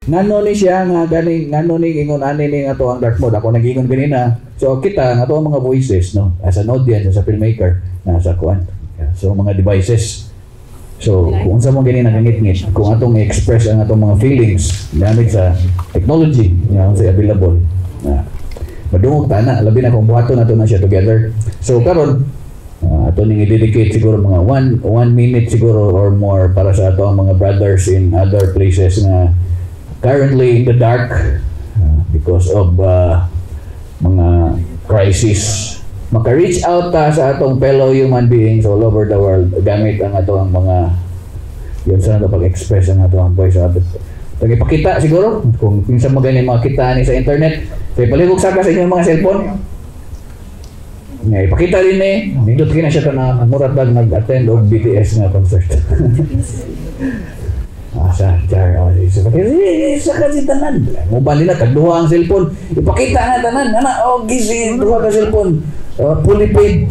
ngano ni siya nga ganing ngano ni ingon ani ni ato ang dark mode ako nagingon ganina. So kita nga ato ang mga voices no as an audience as a filmmaker nasa kuan. So mga devices. So kung sa mo ganina nangit-ngit kung atong i-express ang atong mga feelings gamit sa technology nga sa available. Madungog tana labi na kung buhaton nato na siya together. So karon ato ning i-dedicate siguro mga 1 minute siguro or more para sa ato ang mga brothers in other places na currently in the dark because of mga crisis. Maka-reach out ta sa atong fellow human beings all over the world gamit ang ato ang mga yun sa nato pag-express ang ato ang voice sa ato. Ipakita siguro kung pinsan mo ganyan mga kita ni sa internet. So ipalihog sa inyong mga cellphone. Ipakita rin nindot kina siya na murat bag nag-attend og BTS nga concert. Sa kasi tanan mobile nila tagduha ang cellphone ipakita na tanan gisi duha ka cellphone fully paid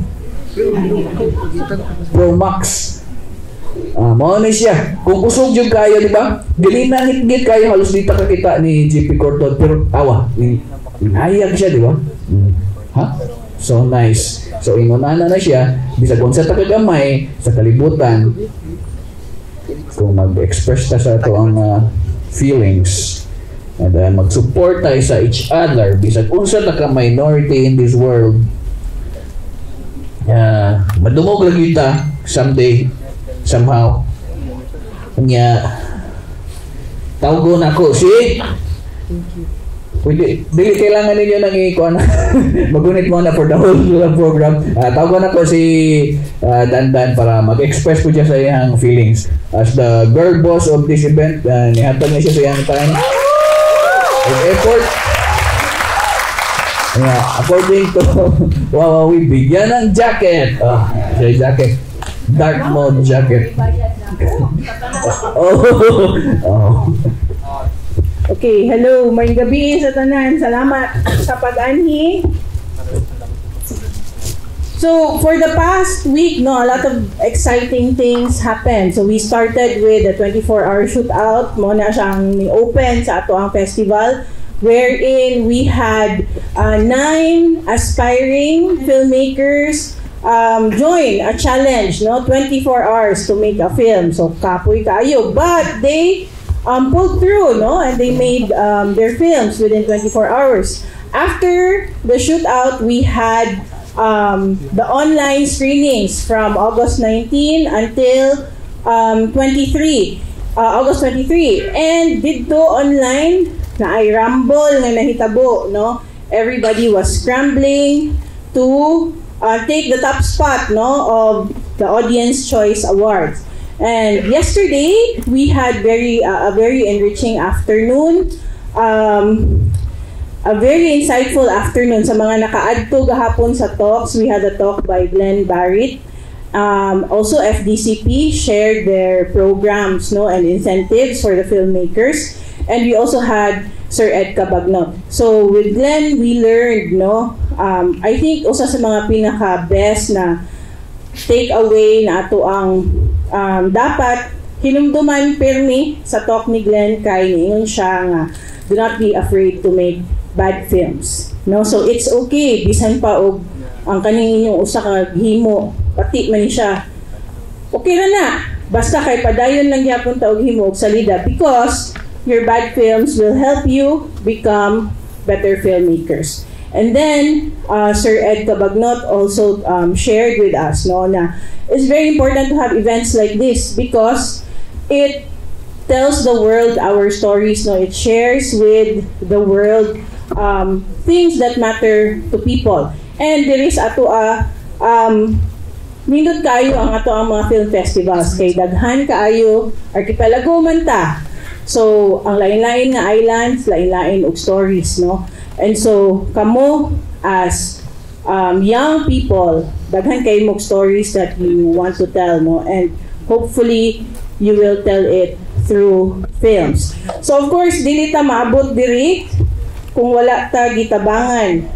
Pro Max mao ni siya kung usog yung kayo di ba gilinangit kayo halos dito kakita ni GP Corton pero tawa inayag siya di ba so nice so ingonana na siya bisag unsa ta kagamay sa kalibutan kung mag-express ta sa ito ang feelings and mag-support tayo sa each other bisag unsa ta ka minority in this world madumog lagi ta someday somehow nya tawgon ako si pwede dili kailangan ninyo nang ikuan magunit mo na for the whole program tawagan ako si Dandan para mag-express po siya sa iyang feelings as the girl boss of this event nihatag niya siya sa iyang time and effort according to we bigyan ng jacket siya jacket dark mode jacket Okay, hello, may gabi sa tanan. Salamat sa pag-anhi. So, for the past week, a lot of exciting things happened. So, we started with the 24-hour shootout. Muna siyang ni-open sa ato ang festival wherein we had 9 aspiring filmmakers join a challenge, 24 hours to make a film. So, kapoy kayo. But they pulled through, and they made their films within 24 hours. After the shootout, we had the online screenings from August 19 until August 23. And dito online, na ay rumble na nahitabo, everybody was scrambling to take the top spot, of the Audience Choice Awards. And yesterday, we had a very enriching afternoon, a very insightful afternoon sa mga nakaadto gahapon sa talks. We had a talk by Glenn Barrett. Also, FDCP shared their programs, and incentives for the filmmakers. And we also had Sir Ed Cabagnot. So with Glenn, we learned, I think usa sa mga pinaka-best na take away na ato ang dapat hinumduman pirmi sa talk ni Glenn kay niingon siya nga do not be afraid to make bad films, so it's okay bisan pa og ang kaning inyong usa ka himo pati man siya okay na basta kay padayon lang gyapon ta og himo og salida because your bad films will help you become better filmmakers. And then, Sir Ed Cabagnot also shared with us na it's very important to have events like this because it tells the world our stories. It shares with the world things that matter to people. And there is ato nindot kayo ang ato ang mga film festivals kay daghan kaayo archipelago man ta. So, ang lain-lain nga islands, lain-lain og stories, And so, kamo as young people, daghan kayo mong stories that you want to tell, And hopefully, you will tell it through films. So, of course, dili ta maabot diri kung wala ta gitabangan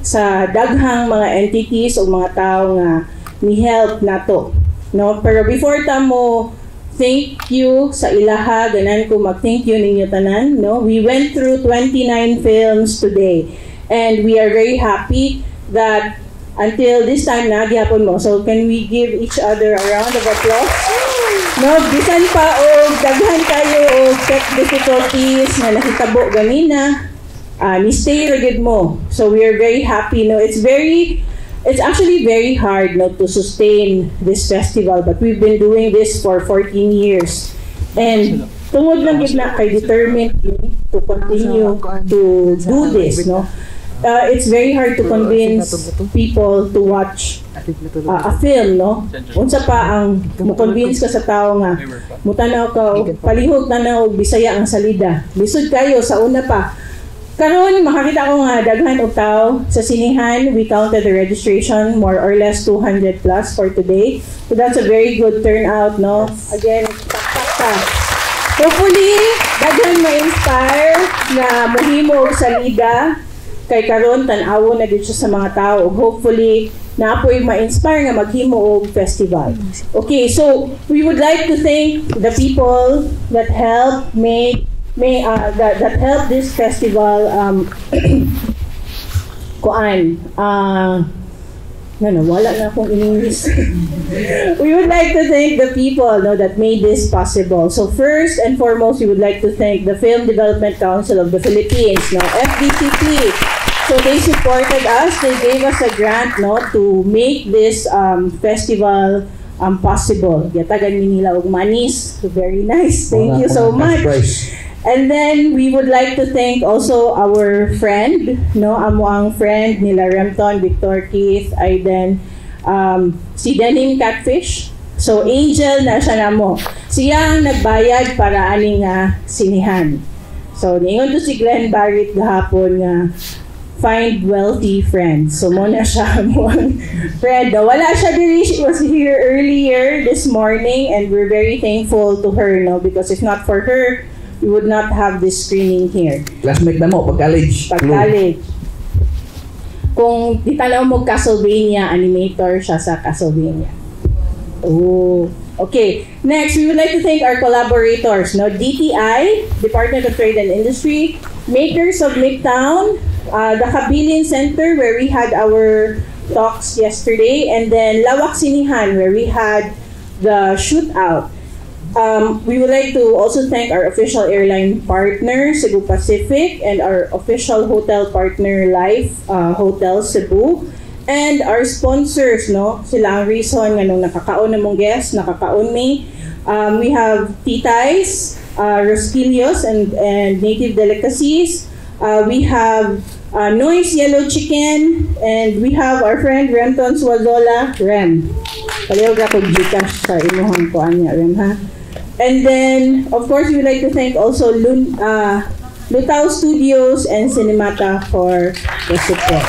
sa daghang mga entities o mga tao nga ni-help nato. Pero before ta mo thank you sa ilaha, ganan ko mag-thank you ninyo tanan, no? We went through 29 films today, and we are very happy that until this time nagyapon mo. So can we give each other a round of applause? No, bisan pa og daghan kayo og tech difficulties na nakitabo ganina. Ni stay ragid mo. So we are very happy. No, it's actually very hard, no, to sustain this festival, but we've been doing this for 14 years. And tungod lang gid na kay determined to continue to do this, no. It's very hard to convince people to watch a film, no? Unsa pa ang mo-convince ka sa tao nga mutanaw ka o palihog tanaw og Bisaya ang salida. Lisod kayo sa una pa. Karon makakita ko nga daghan og tao sa sinihan. We counted the registration, more or less 200 plus for today. So that's a very good turnout, no? Again, taktak. Hopefully, daghan ma-inspire na mohimo og salida. Kay karon tan-awo na dito sa mga tao, hopefully naapoy ma-inspire nga maghimo og festival. Okay, so we would like to thank the people that helped that helped this festival wala na akong in-English. We would like to thank the people, no, that made this possible. So first and foremost, we would like to thank the Film Development Council of the Philippines, no, FDCP. So they supported us. They gave us a grant, no, to make this festival possible. Yatagan nila og manis. So very nice. Thank you so much. And then we would like to thank also our friend, no, amuang friend nila Remton, Victor, Keith, Aiden, si Denim Catfish. So Angel na siya namo. Siya ang nagbayad para aning sinihan. So niingon to si Glenn Barrett gahapon nga find wealthy friends. So muna siya amuang friend. Wala siya diri. She was here earlier this morning and we're very thankful to her, no, because if not for her, we would not have this screening here. Classmate na mo, pag-college. Pag-college. Kung titanaw mo Castlevania, animator siya sa Castlevania. Oh. Okay. Next, we would like to thank our collaborators, no? DTI, Department of Trade and Industry, Makers of Midtown, the Kabilin Center where we had our talks yesterday, and then Lawak Sinihan where we had the shootout. We would like to also thank our official airline partner, Cebu Pacific, and our official hotel partner, Life Hotel Cebu, and our sponsors, no? Sila ang reason nga nung nakakaon na mong guest, nakakaon me. We have Titay's, Rosquillos and Native Delicacies. We have Noise Yellow Chicken, and we have our friend Remton Suazola, Rem. Palihog ako Gcash sa imuhang kuan niya, Rem, ha? And then, of course, we would like to thank also Lutao Studios and Cinemata for the support.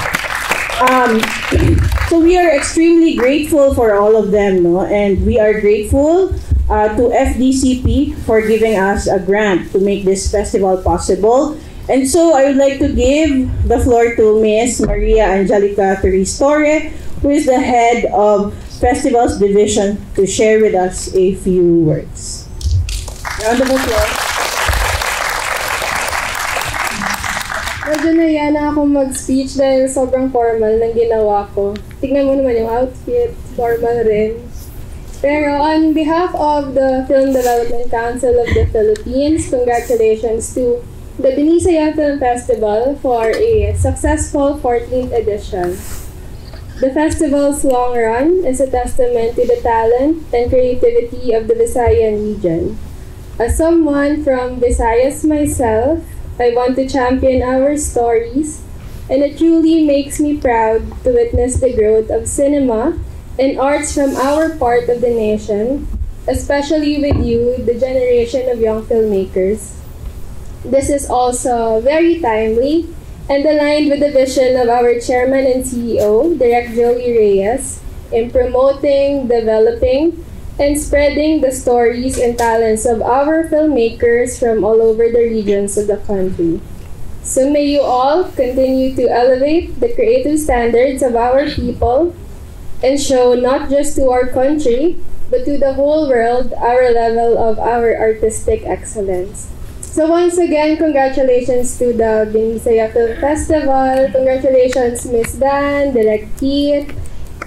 So we are extremely grateful for all of them, no? And we are grateful to FDCP for giving us a grant to make this festival possible. And so I would like to give the floor to Ms. Maria Angelica Torres-Torre, who is the head of Festivals Division, to share with us a few words. Round of applause. Medyo nahiya na ako mag-speech dahil sobrang formal ng ginawa ko. Tignan mo naman yung outfit, formal rin. Pero on behalf of the Film Development Council of the Philippines, congratulations to the Binisaya Film Festival for a successful 14th edition. The festival's long run is a testament to the talent and creativity of the Visayan region. As someone from Visayas myself, I want to champion our stories, and it truly makes me proud to witness the growth of cinema and arts from our part of the nation, especially with you, the generation of young filmmakers. This is also very timely and aligned with the vision of our Chairman and CEO, Direk Joey Reyes, in promoting, developing, and spreading the stories and talents of our filmmakers from all over the regions of the country. So may you all continue to elevate the creative standards of our people and show not just to our country, but to the whole world, our level of our artistic excellence. So once again, congratulations to the Binisaya Film Festival. Congratulations, Miss Dan, Direct Keith,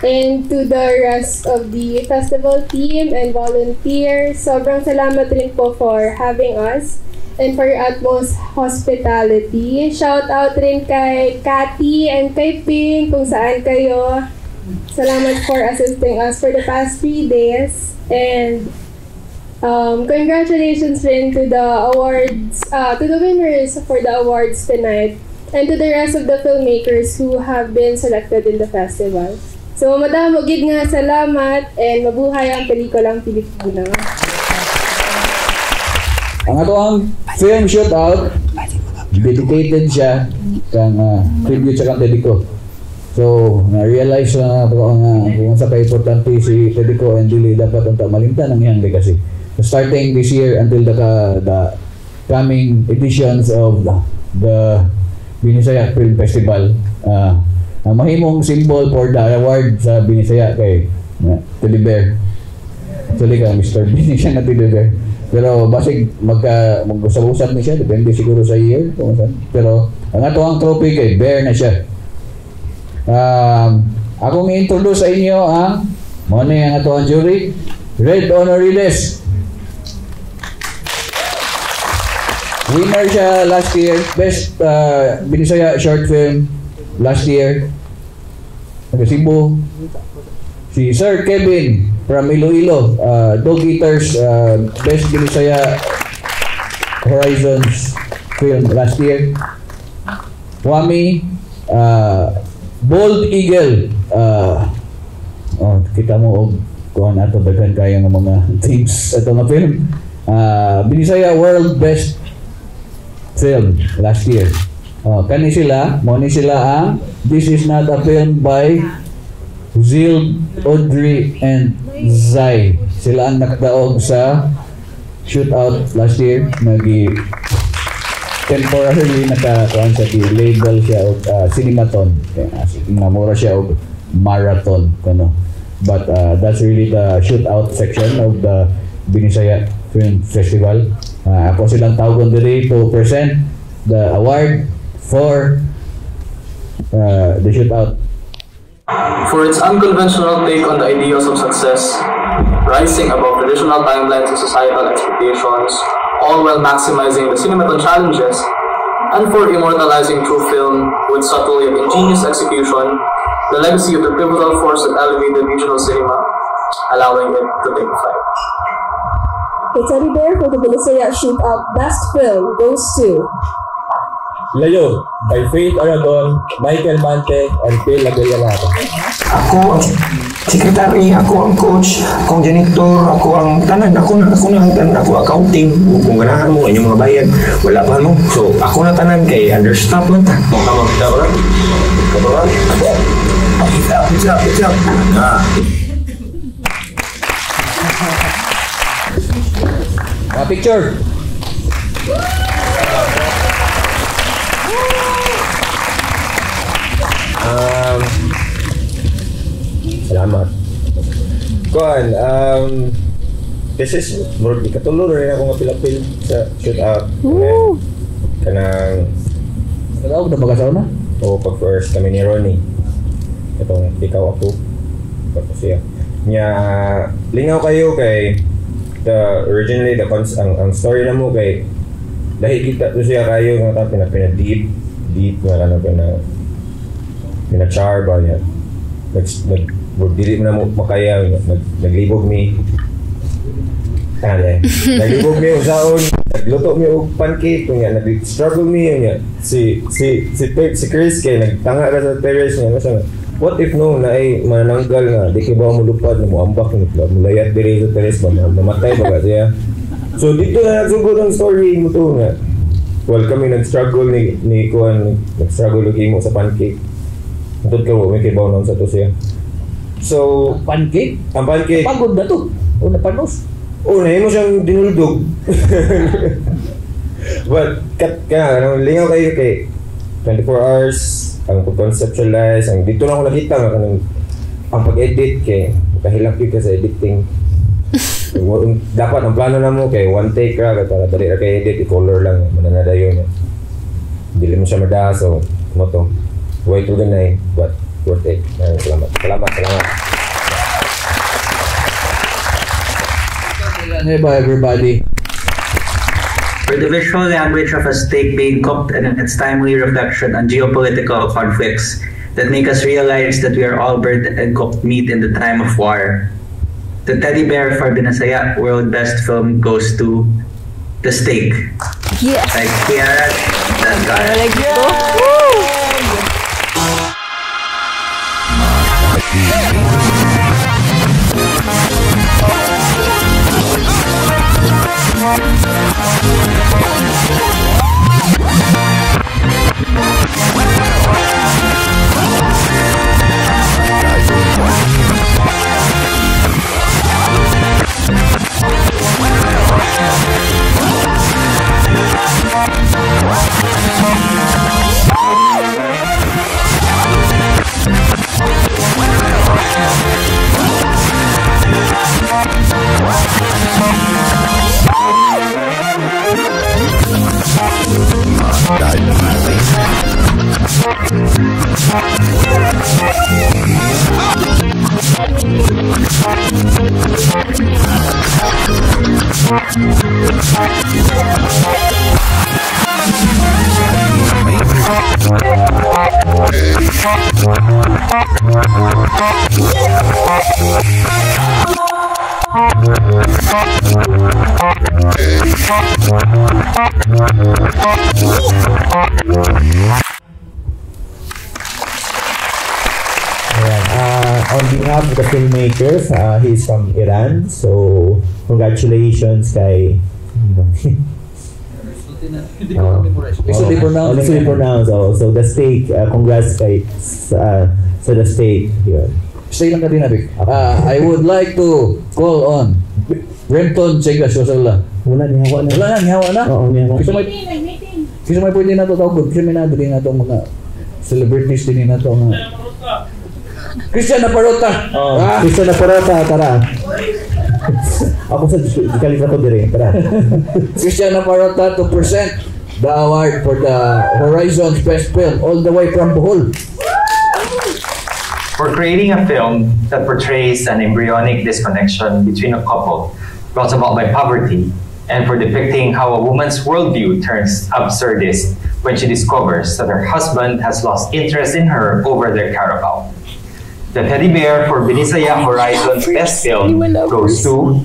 and to the rest of the festival team and volunteers. Sobrang salamat rin po for having us and for your utmost hospitality. Shout out rin kay Cathy and kay Ping kung saan kayo. Salamat for assisting us for the past 3 days. And congratulations rin to the awards, to the winners for the awards tonight, and to the rest of the filmmakers who have been selected in the festival. So, madamo gid nga salamat and mabuhay ang pelikulang Pilipino. Ang atong film shootout, dedicated siya kang tribute sa kang Tedico. So, na-realize na ako kung sa ka-importante si Tedico and dili dapat ang malimtan ang iyang legacy. So, starting this year until the coming editions of the Binisaya Film Festival, ang mahimong symbol for the award sa Binisaya kay Teddy Bear. Actually ka, Mr. Bini siya na Teddy Bear. Pero basig mag-usap-usap ni siya, depende siguro sa year. Pero ang atong trophy kay Bear na siya. Akong i-introduce sa inyo ang mga ang atong jury. Red Honoriles. Winner siya last year, best Binisaya short film last year. Nagasibo si Sir Kevin from Iloilo, Dog Eaters, best Binisaya Horizons film last year. Wami, Bold Eagle, kita mo kuha na ito daghan kaya ng mga teams ito nga film. Binisaya World Best Film last year. Kani sila, moni sila ang This Is Not a Film by Zil, Audrey, and Zai. Sila ang nakadaog sa shootout last year. Temporarily nakakuan sa label siya og Cinematon. Namura siya og Marathon kuno. But that's really the shootout section of the Binisaya Film Festival. Ako silang tawagon diri to present the award for the shootout. For its unconventional take on the ideals of success, rising above traditional timelines and societal expectations, all while maximizing the Cinematon challenges, and for immortalizing true film with subtle yet ingenious execution, the legacy of the pivotal force that elevated regional cinema, allowing it to take flight. The Teddy Bear for the Binisaya Shootout Best Film goes to Layo by Faith Aragon, Michael Mante, and Phil Lagayanato. Ako ang secretary, ako ang coach, ako ang janitor, ako ang tanan, ako accounting. Kung ganahan mo, inyong mga bayad, wala pa mo. So, ako na tanan kay understaff lang ta. Kamang kita ko lang. Kabaran, ako. Pitsa. Picture. Salamat. Kuan, this is murag ikatulo rin ako nga pilapil sa shootout. Kanang Ano na magasaw na? o pag first kami ni Ronnie. Itong ikaw ako. Tapos siya. Nya lingaw kayo kay originally ang story na mo kay dahil kita to siya kayo nga pina deep nga kanang pina-char ba yan. Dili mo na mo makaya, naglibog mi. Naglibog mi usaon, nagluto mi og pancake, nag-struggle mi yun. Si Chris kay nagtanga ka sa terrace niya. What if no, na ay manananggal nga, di ka ba mo lupad, na mo ambak, mulayat diri sa terrace ba, namatay ba siya. So dito na nagsugod ang story mo to nga. Well, kami nag-struggle ni Kuan, nag-struggle mo sa pancake. Matod ka mo, may kibaw nun sa to siya. So, Pancake? ang pancake, Pagod na to. O napanos. nahin mo siyang dinuldog. But, lingaw kayo kay 24 hours, ang pag-conceptualize, dito na ako nakita nga ang pag-edit kay kahilak ka sa editing. dapat ang plano na mo kay one take ra para dali ra kay edit i-color lang mananadayon. Dili mo siya madaha so mo to. Way to ganay but worth it. Salamat. Everybody. For the visual language of a steak being cooked and its timely reflection on geopolitical conflicts that make us realize that we are all burnt and cooked meat in the time of war. The Teddy Bear for Binasaya World Best Film goes to The Steak. Yes. Like Kiara, that's got it. Let's go. Woo! On behalf of the filmmakers, he's from Iran, so congratulations kay Easily pronounced. So the Steak, congrats kay sa The Steak. Stay lang ka din natin. I would like to call on Renton Chegas Wasala. Wala niya hawa na. Oo, niya hawa. Kasi may pwede na ito tawag. Kasi may nadali na ito mga celebrities din na ito mga Christian Naparota. Christian Naparota, tara. Ako sa kalita ko dire, tara. Christian Naparota to present the award for the Horizons Best Film all the way from Bohol. For creating a film that portrays an embryonic disconnection between a couple brought about by poverty, and for depicting how a woman's worldview turns absurdist when she discovers that her husband has lost interest in her over their Carabao. The Teddy Bear for Binisaya Horizons Best Film goes to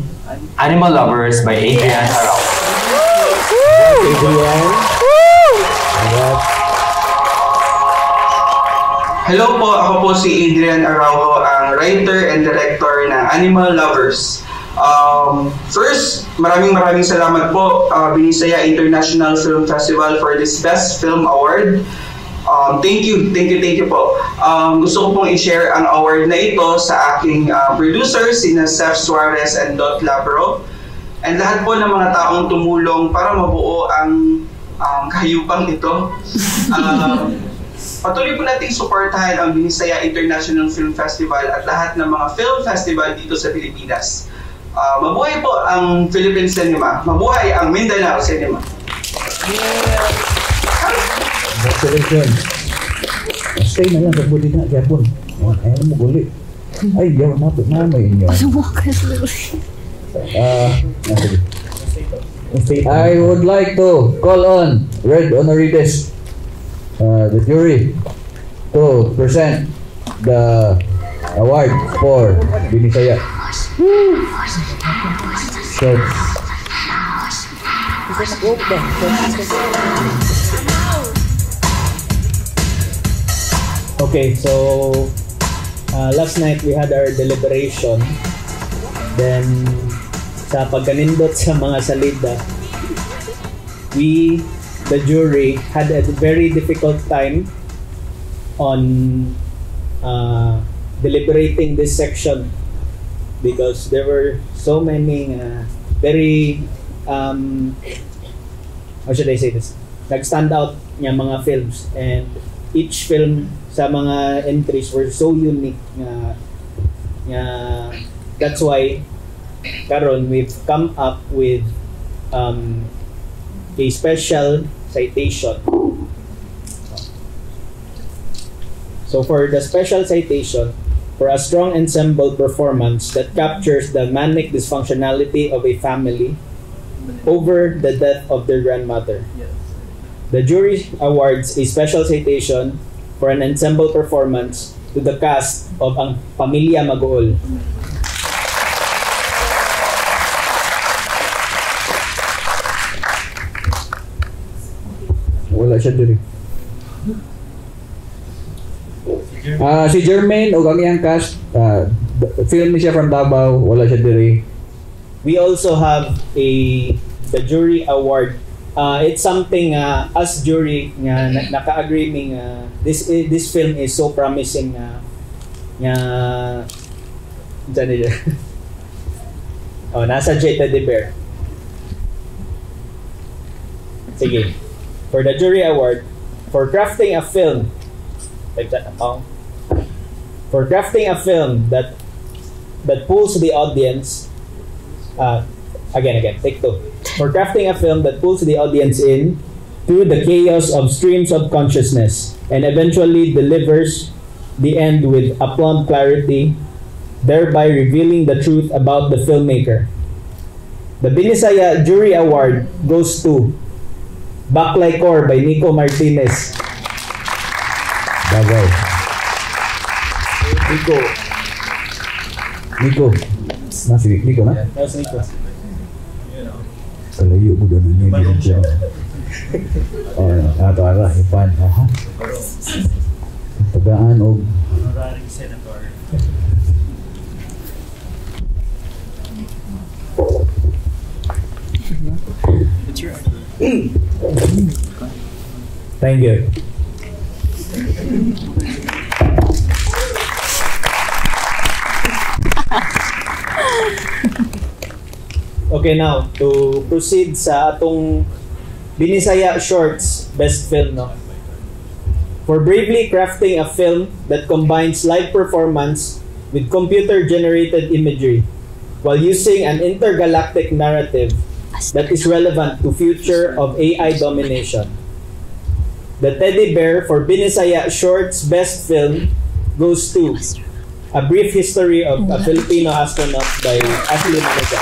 Animal Lovers by Adrian Araujo. Hello po, ako po si Adrian Araujo, ang writer and director ng Animal Lovers. First, maraming salamat po Binisaya International Film Festival for this Best Film Award. Thank you po. Gusto ko pong i-share ang award na ito sa aking producers, sina Seth Suarez and Dot Labro, and lahat po ng mga taong tumulong para mabuo ang kahayupang ito. Patuloy po nating suportahan ang Binisaya International Film Festival at lahat ng mga film festival dito sa Pilipinas. Mabuhay po ang Philippine Cinema. Mabuhay ang Mindanao Cinema. Congratulations. Stay na lang sa budi na Japon. Ayaw mo guli. Ay, yaw na po may inyo. I would like to call on Red Honorides, the jury, to present the award for Binisaya. So, okay, so last night we had our deliberation. Then sa pagkanindot sa mga salida, we, the jury, had a very difficult time on deliberating this section because there were so many very how should I say this? Nag-stand out niya mga films, and each film sa mga entries were so unique. That's why karon we've come up with a special citation. So for the special citation, for a strong ensemble performance that captures the manic dysfunctionality of a family over the death of their grandmother. The jury awards a special citation for an ensemble performance to the cast of Ang Pamilya Magool. Wala siya diri. Si Jermaine o ang iyang cast, film ni siya from Davao, wala siya diri. We also have the jury award. It's something as jury nga naka-agree me nga this film is so promising nga nasa Jeta de Bear. Sige. For the jury award for crafting a film that pulls the audience again take two. For crafting a film that pulls the audience in through the chaos of streams of consciousness and eventually delivers the end with aplomb clarity, thereby revealing the truth about the filmmaker. The Binisaya Jury Award goes to Baklay Core by Nico Martinez. Davao. Nico. Nasi Nico na? Yes, Nico. Kalayo mo doon niya. Ato ara ipan. Tagaan og honorary senator. Thank you. Okay, now to proceed sa atong Binisaya Shorts Best Film, no? For bravely crafting a film that combines live performance with computer-generated imagery while using an intergalactic narrative that is relevant to future of AI domination. The Teddy Bear for Binisaya Shorts Best Film goes to A Brief History of a Filipino Astronaut by Ashley Maniga.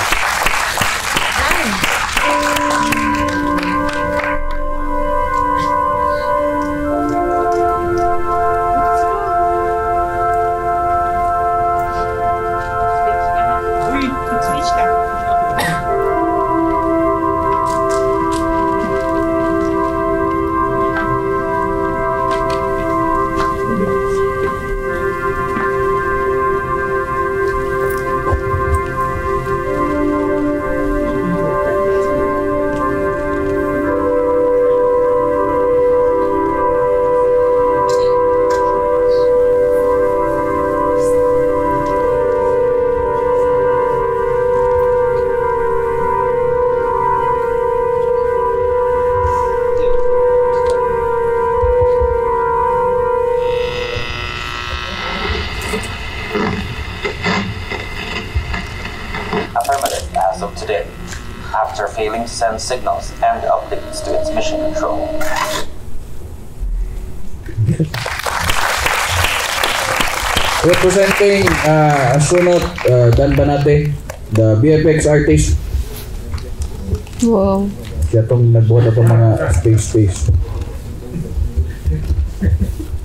Send signals and updates to its mission control. Representing astronaut Dan Banate, the VFX artist. Wow. Siya itong nagbuhat itong mga space.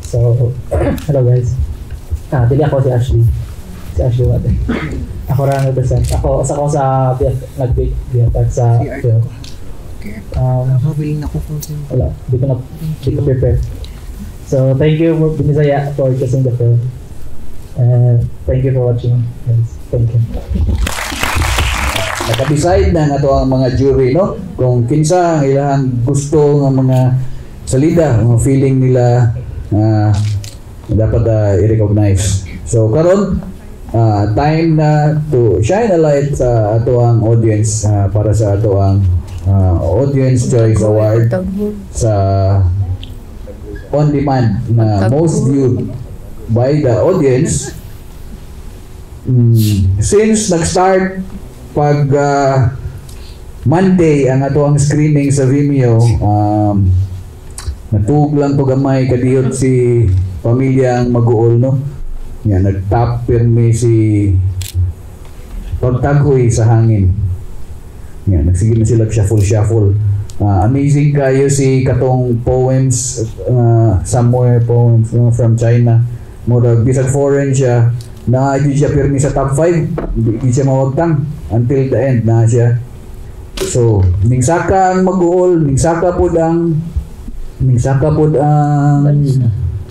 So, hello guys. Dili ako si Ashley. Si Ashley Wate. Ako rin nag-present. Ako sa nag-VFX sa film. Wala, di ko prepare. So, thank you Binisaya for choosing the film. And thank you for watching, guys. Thank you. Naka-decide na nato ang mga jury, no? Kung kinsa ang ilang gusto ng mga salida, mga feeling nila dapat i-recognize. So, karon time na to shine a light sa ato ang audience para sa ato ang Audience Choice Award sa on demand na most viewed by the audience. Since nag-start pag Monday ang ato ang screening sa Vimeo, natug lang to gamay kadiyot si pamilyang Maguol, no? Yan, nag-top pirmi si Pagtaghoy sa Hangin. Yan, nagsige na sila shuffle. Amazing kayo si katong poems, somewhere poems from China. Murag bisag foreign siya, na di siya pirmi sa top 5, di siya mawagtang until the end na siya. So, ningsaka ang Maguol, ningsaka pod ang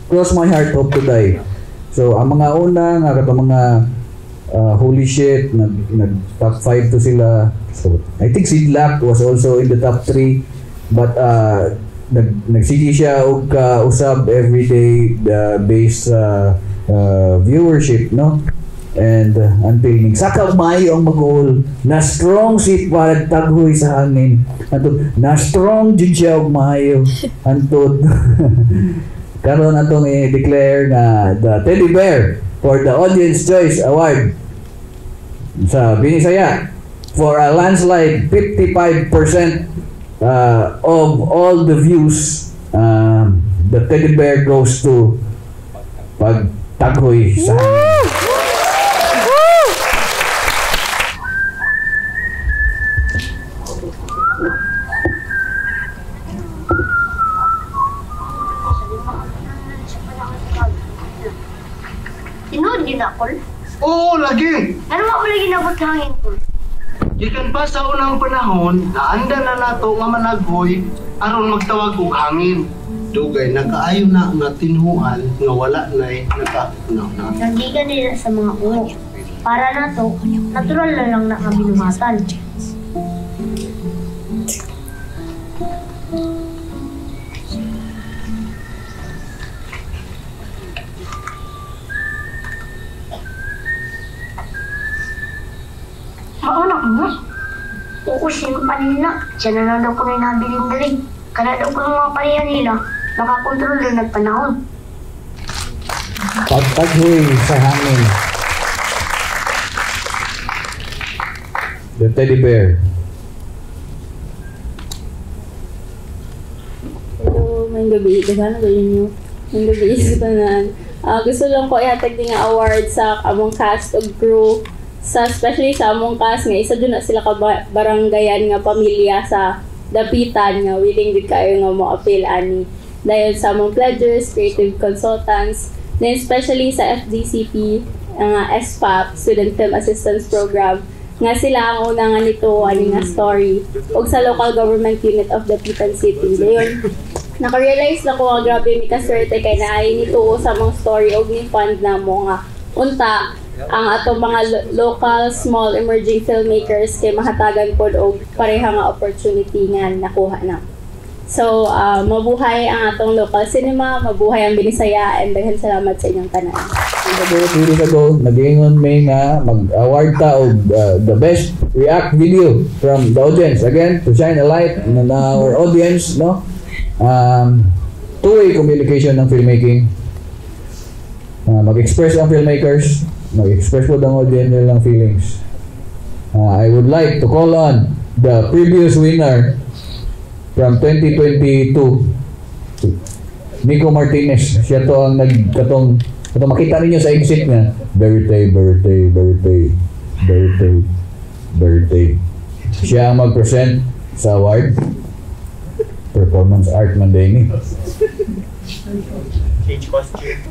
Cross My Heart, Hope to Die. So, ang mga una nga katong mga holy shit, nag top 5 to sila. So, I think Sidlak was also in the top 3, but nagsige siya og usab everyday based viewership, no? And until saka maayo ang Maguol, na strong si Pagtaghoy sa Hangin, antod na strong jud siya og maayo, antod karon atong i-declare na the Teddy Bear for the Audience Choice Award sa Binisaya for a landslide 55% of all the views. The Teddy Bear goes to Pagtaghoy sa Hangin. Tinood yun ako? Oo, lagi. Ano mo lagi nabot hangin ko? Gikan pa sa unang panahon, naanda na nato nga managhoy aron magtawag og hangin. Dugay nakaayo na nga tinhuan nga wala nay nakapunaw na. Nagigan nila sa mga ulo. Para nato, natural na lang na nga binumatan. Mauna ko nga. Uusin ko pa nila. Siya na lang daw ko na nabiling dali. Kada daw ko ng mga pareha nila, makakontrol na nagpanahon. Pagtaghoy sa Hangin. The Teddy Bear. Hello, may gabi. Daghan na gayon nyo. May gabi sa tanan. Gusto lang ko ihatag din nga award sa among cast of crew, especially sa among cast nga isa dun na sila ka baranggayan nga pamilya sa dapitan nga willing din kayo nga mo appeal ani dahil sa among pledgers, creative consultants, then especially sa FDCP nga SPAP, Student Film Assistance Program, nga sila ang una nga nito ani nga story ug sa local government unit of Dapitan City. Dayon naka-realize na ko nga grabe mi kaswerte kay naay nito sa among story ug ni fund na mo nga unta ang atong mga local small emerging filmmakers kay mahatagan pod og pareha nga opportunity nga nakuha na. So, mabuhay ang atong local cinema, mabuhay ang Binisaya, and daghan salamat sa inyong tanan. Nag-ingon may nga mag-award ta og the best react video from the audience. Again, to shine a light on our audience, no? Two-way communication ng filmmaking. Mag-express ang filmmakers, mag-express po ang audience nilang feelings. I would like to call on the previous winner from 2022, Nico Martinez. Siya to ang nagkatong makita ninyo sa exit niya. Birthday. Siya ang mag-present sa award. Performance art man din. Change costume.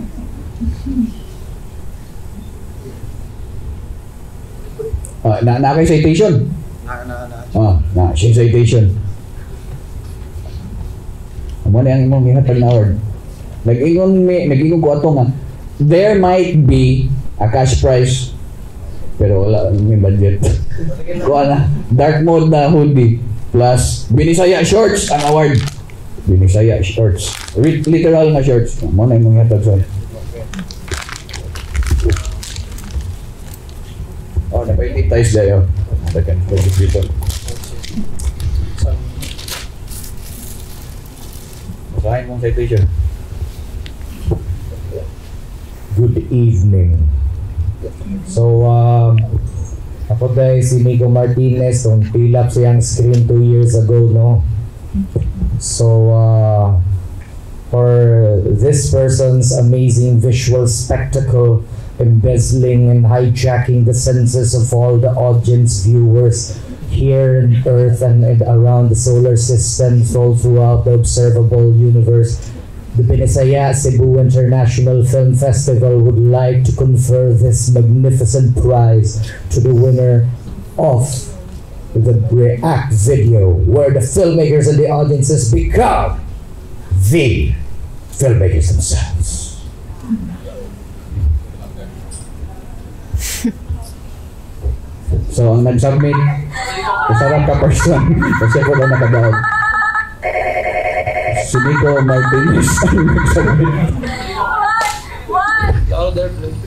Na kay citation. Siya citation. Amo na ang imong gihatag na award. Nag-ingon ko ato nga there might be a cash prize pero wala may budget. Kuha na dark mode na hoodie plus Binisaya shorts ang award. Binisaya shorts. Literal na shorts. Amo na imong gihatag sa. Napay-itize dayo. Natakan ko dito. Basahin mong citation. Good evening. So, Ako dahil si Migo Martinez, kung fill up siyang screen 2 years ago, no? So, for this person's amazing visual spectacle, embezzling and hijacking the senses of all the audience viewers here on Earth and around the solar system, all throughout the observable universe, the Binisaya Cebu International Film Festival would like to confer this magnificent prize to the winner of the React video, where the filmmakers and the audiences become the filmmakers themselves. So, ang nag-submit, kasarap ka person, kasi ako na nakadaog. Si Nico Martinez ang nag-submit. Order, please.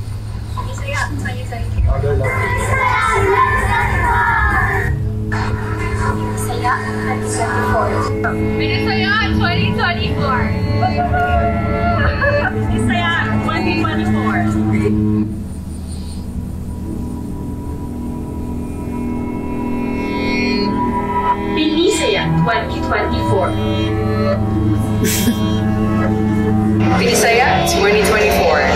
Order lang. Binisaya 2024. Binisaya 2024.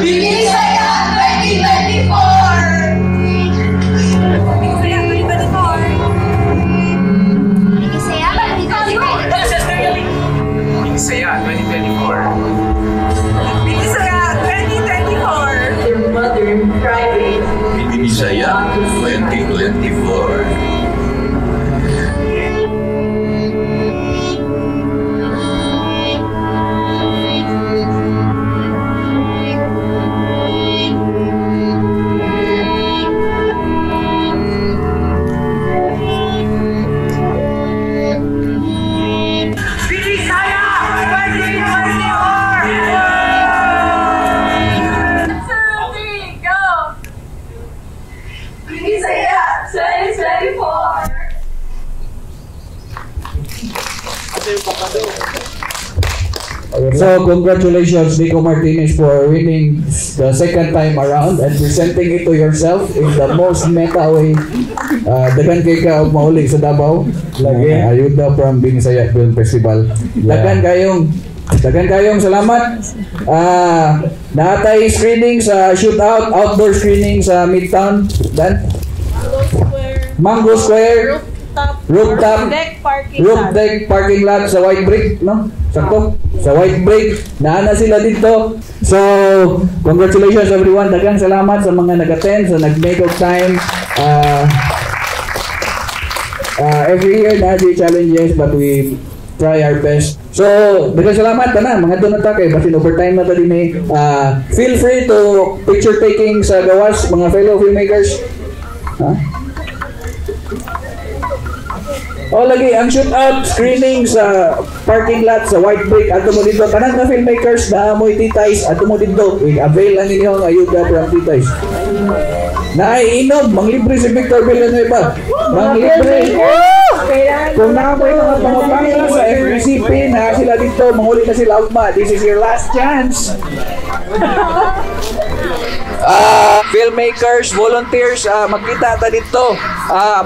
Binisaya 2024. Binisaya 2024. Binisaya 2024. Your mother private. Binisaya 2024. So, congratulations, Nico Martinez, for winning the second time around and presenting it to yourself in the most meta way. Dagan kay ka mauli sa Davao. Lagi. Ayuda from Binisaya Film Festival. Dagan kayong salamat. Naatay screening sa shootout, outdoor screening sa Midtown. Dan? Mango Square. Rooftop deck parking lot sa White Brick, no? Sakto? Sa White Brick, naana sila dito. So, congratulations everyone. Daghang salamat sa mga nag-attend, sa nag-make of time. Every year na di challenges, but we try our best. So, daghang salamat na mga doon na kay basin overtime na tadi ni. Feel free to picture taking sa gawas, mga fellow filmmakers. O lagi, ang shootout screening sa parking lot sa White Brick ato mo dito. Kanang na filmmakers na amoy titays ato mo dito. I-avail lang ninyo ang ayuda from titays. Naiinom, manglibre si Victor Villanueva. Manglibre. Kung nakapoy mga pangapangla sa FDCP na sila dito, manguli na sila ugma. This is your last chance. Filmmakers, volunteers, magkita ta dito.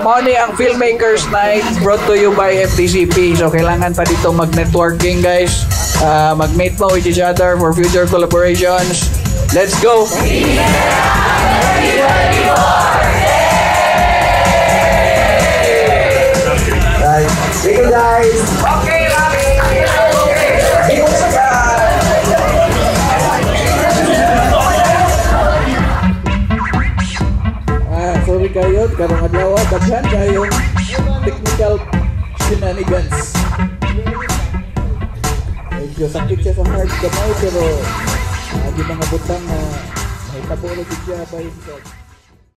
Mao ni ang Filmmakers Night brought to you by FDCP. So kailangan pa dito mag-networking, guys. Mag-meet mo with each other for future collaborations. Let's go! Thank you, guys. Okay, sorry kayo, karong adlaw, daghan kayo technical shenanigans. Medyo sakit siya sa heart kamay, pero di mga butang na may tapulog siya by himself.